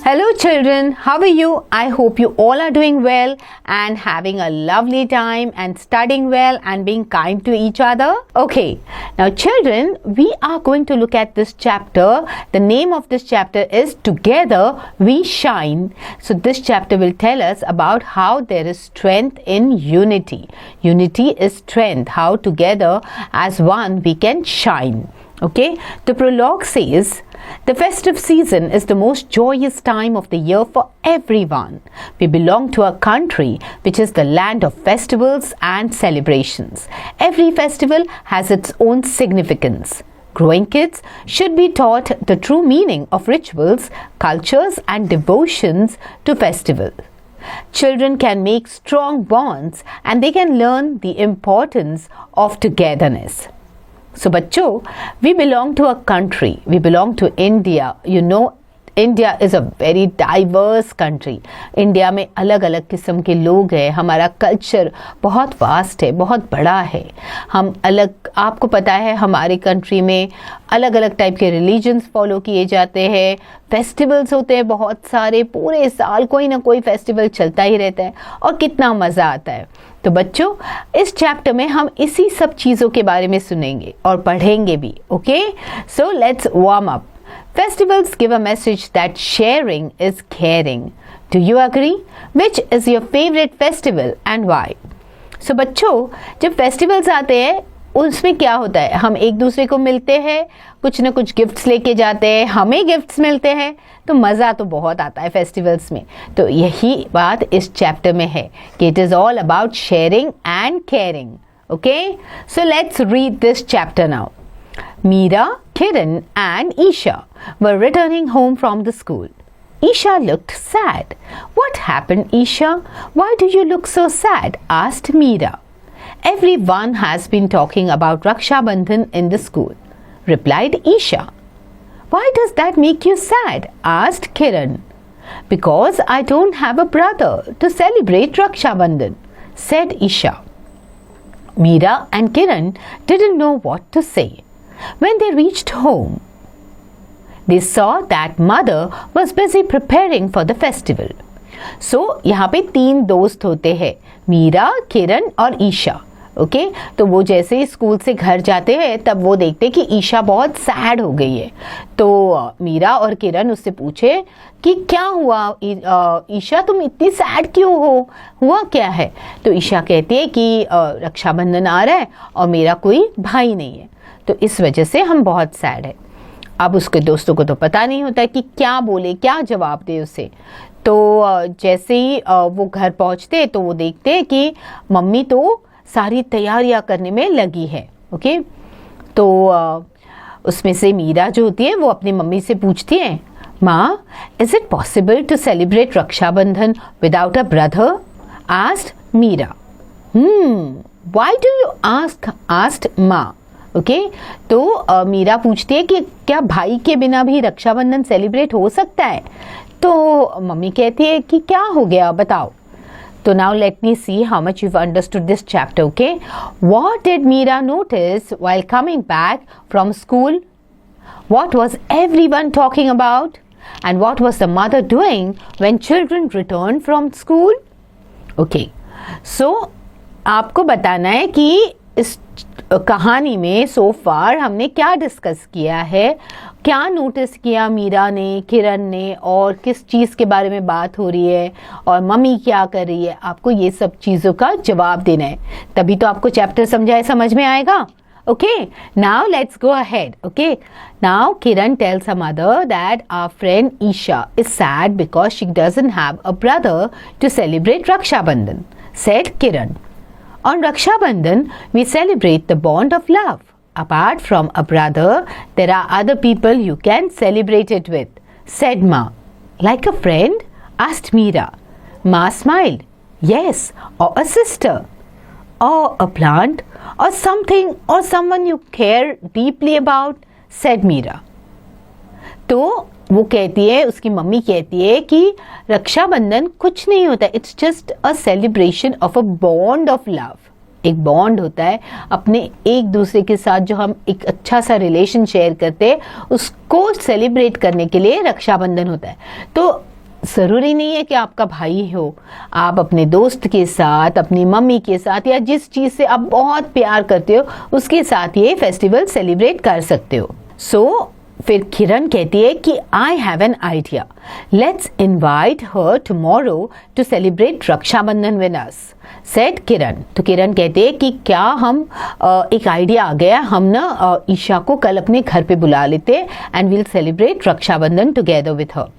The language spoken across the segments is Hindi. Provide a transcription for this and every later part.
Hello children, how are you? I hope you all are doing well and having a lovely time and studying well and being kind to each other. Okay, now children, we are going to look at this chapter. The name of this chapter is Together We Shine. So this chapter will tell us about how there is strength in unity. Unity is strength, how together as one we can shine. Okay, the prologue says, the festive season is the most joyous time of the year for everyone. We belong to a country which is the land of festivals and celebrations. Every festival has its own significance. Growing kids should be taught the true meaning of rituals, cultures, and devotions to festivals. Children can make strong bonds and they can learn the importance of togetherness. So बच्चों, we belong to a country, we belong to India. You know, India is a very diverse country. India में अलग अलग किस्म के लोग हैं. हमारा कल्चर बहुत वास्ट है, बहुत बड़ा है. हम अलग, आपको पता है हमारे कंट्री में अलग अलग टाइप के रिलीजन्स फॉलो किए जाते हैं. फेस्टिवल्स होते हैं बहुत सारे, पूरे साल कोई ना कोई फेस्टिवल चलता ही रहता है और कितना मज़ा आता है. तो बच्चों, इस चैप्टर में हम इसी सब चीज़ों के बारे में सुनेंगे और पढ़ेंगे भी. Okay, so let's warm up. Festivals give a message that sharing is caring. Do you agree? Which is your favorite festival and why? So बच्चों, जब फेस्टिवल्स आते हैं उसमें क्या होता है, हम एक दूसरे को मिलते हैं, कुछ ना कुछ गिफ्ट्स लेके जाते हैं, हमें गिफ्ट्स मिलते हैं, तो मज़ा तो बहुत आता है फेस्टिवल्स में. तो यही बात इस चैप्टर में है कि it is all about sharing and caring. Okay, so let's read this chapter now. Meera, Kiran and Isha were returning home from the school. Isha looked sad. What happened, Isha? Why do you look so sad? Asked Meera. Everyone has been talking about Raksha Bandhan in the school, replied Isha. Why does that make you sad? Asked Kiran. Because I don't have a brother to celebrate Raksha Bandhan, said Isha. Meera and Kiran didn't know what to say. When they reached home, they saw that mother was busy preparing for the festival. So, यहाँ पे 3 दोस्त होते हैं, मीरा, किरण और ईशा. ओके, तो वो जैसे ही स्कूल से घर जाते हैं तब वो देखते कि ईशा बहुत सैड हो गई है. तो मीरा और किरण उससे पूछे कि क्या हुआ ईशा, तुम इतनी सैड क्यों हो, हुआ क्या है? तो ईशा कहती है कि रक्षाबंधन आ रहा है और मेरा कोई भाई नहीं है, तो इस वजह से हम बहुत सैड है. अब उसके दोस्तों को तो पता नहीं होता कि क्या बोले, क्या जवाब दे उसे. तो जैसे ही वो घर पहुंचते तो वो देखते हैं कि मम्मी तो सारी तैयारियां करने में लगी है. ओके, तो उसमें से मीरा जो होती है वो अपनी मम्मी से पूछती है, माँ, is it possible to celebrate Rakshabandhan without a brother? Asked Meera. Why do you asked माँ. ओके, तो मीरा पूछती है कि क्या भाई के बिना भी रक्षाबंधन सेलिब्रेट हो सकता है? तो मम्मी कहती है कि क्या हो गया, बताओ. तो now let me see how much you've understood this chapter. Okay, what did Meera notice while coming back from school? What was everyone talking about? And what was the mother doing when children returned from school? Okay, so आपको बताना है कि इस कहानी में सो फार हमने क्या डिस्कस किया है, क्या नोटिस किया मीरा ने, किरण ने, और किस चीज़ के बारे में बात हो रही है और मम्मी क्या कर रही है. आपको ये सब चीज़ों का जवाब देना है, तभी तो आपको चैप्टर समझ में आएगा. Okay, now let's go ahead. Okay, now Kiran tells her mother that our friend Isha is sad because she doesn't have a brother to celebrate Raksha Bandhan, said Kiran. On Raksha Bandhan, we celebrate the bond of love. Apart from a brother, there are other people you can celebrate it with, said Ma. Like a friend? Asked Meera. Ma smiled. Yes, or a sister, or a plant, or something or someone you care deeply about, said Meera. तो वो कहती है, उसकी मम्मी कहती है कि रक्षाबंधन कुछ नहीं होता, it's just a celebration of a bond of love. एक बॉन्ड होता है अपने एक दूसरे के साथ, जो हम एक अच्छा सा रिलेशन शेयर करते हैं, उसको सेलिब्रेट करने के लिए रक्षाबंधन होता है. तो ज़रूरी नहीं है कि आपका भाई हो, आप अपने दोस्त के साथ, अपनी मम्मी के साथ, या जिस चीज़ से आप बहुत प्यार करते हो उसके साथ ये फेस्टिवल सेलिब्रेट कर सकते हो। सो फिर किरण कहती है कि I have an idea, let's invite her tomorrow to celebrate Rakshabandhan with us, said Kiran. तो किरण कहते हैं कि क्या हम एक आइडिया आ गया, हम ना ईशा को कल अपने घर पे बुला लेते हैं and we'll celebrate Rakshabandhan together with her,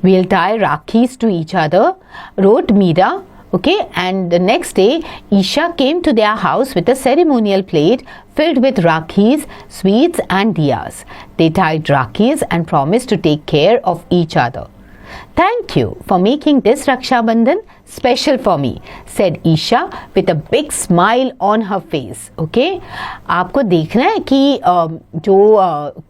we'll tie rakis to each other, wrote Meera. Okay, and the next day Isha came to their house with a ceremonial plate filled with rakis, sweets and diyas. They tied rakis and promised to take care of each other. Thank you for making this Raksha Bandhan special for me, said Isha with a big smile on her face. Okay, आपको देखना है कि जो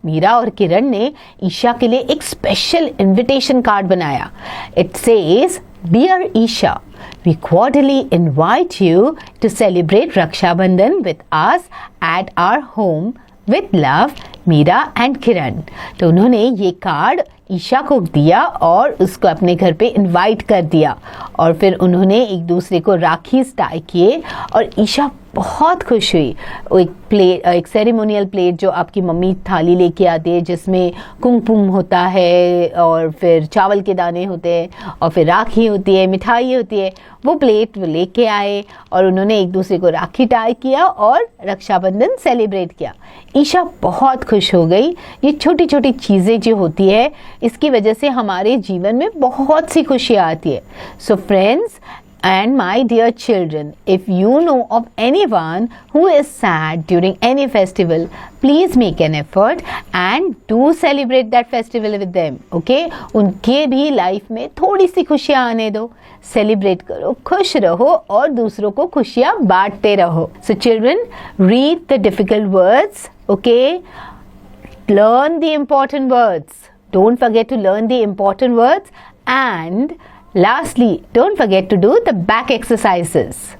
मीरा और किरण ने ईशा के लिए एक स्पेशल इनविटेशन कार्ड बनाया. It says, Dear Isha, we cordially invite you to celebrate Raksha Bandhan with us at our home with love, Meera and Kiran. तो उन्होंने ये कार्ड ईशा को दिया और उसको अपने घर पे इनवाइट कर दिया और फिर उन्होंने एक दूसरे को राखी टाई किए और ईशा बहुत खुश हुई. एक सेरेमोनियल प्लेट जो आपकी मम्मी थाली लेके आती है जिसमें कुमकुम होता है और फिर चावल के दाने होते हैं और फिर राखी होती है, मिठाई होती है, वो प्लेट लेके आए और उन्होंने एक दूसरे को राखी टाई किया और रक्षाबंधन सेलिब्रेट किया. ईशा बहुत खुश हो गई. ये छोटी छोटी चीज़ें जो होती है इसकी वजह से हमारे जीवन में बहुत सी खुशियाँ आती है. So friends and my dear children, if you know of anyone who is sad during any festival, please make an effort and do celebrate that festival with them. Okay? उनके भी लाइफ में थोड़ी सी खुशियाँ आने दो, सेलिब्रेट करो, खुश रहो और दूसरों को खुशियाँ बांटते रहो. So children, read the difficult words. Okay? Learn the important words. Don't forget to learn the important words, and lastly, don't forget to do the back exercises.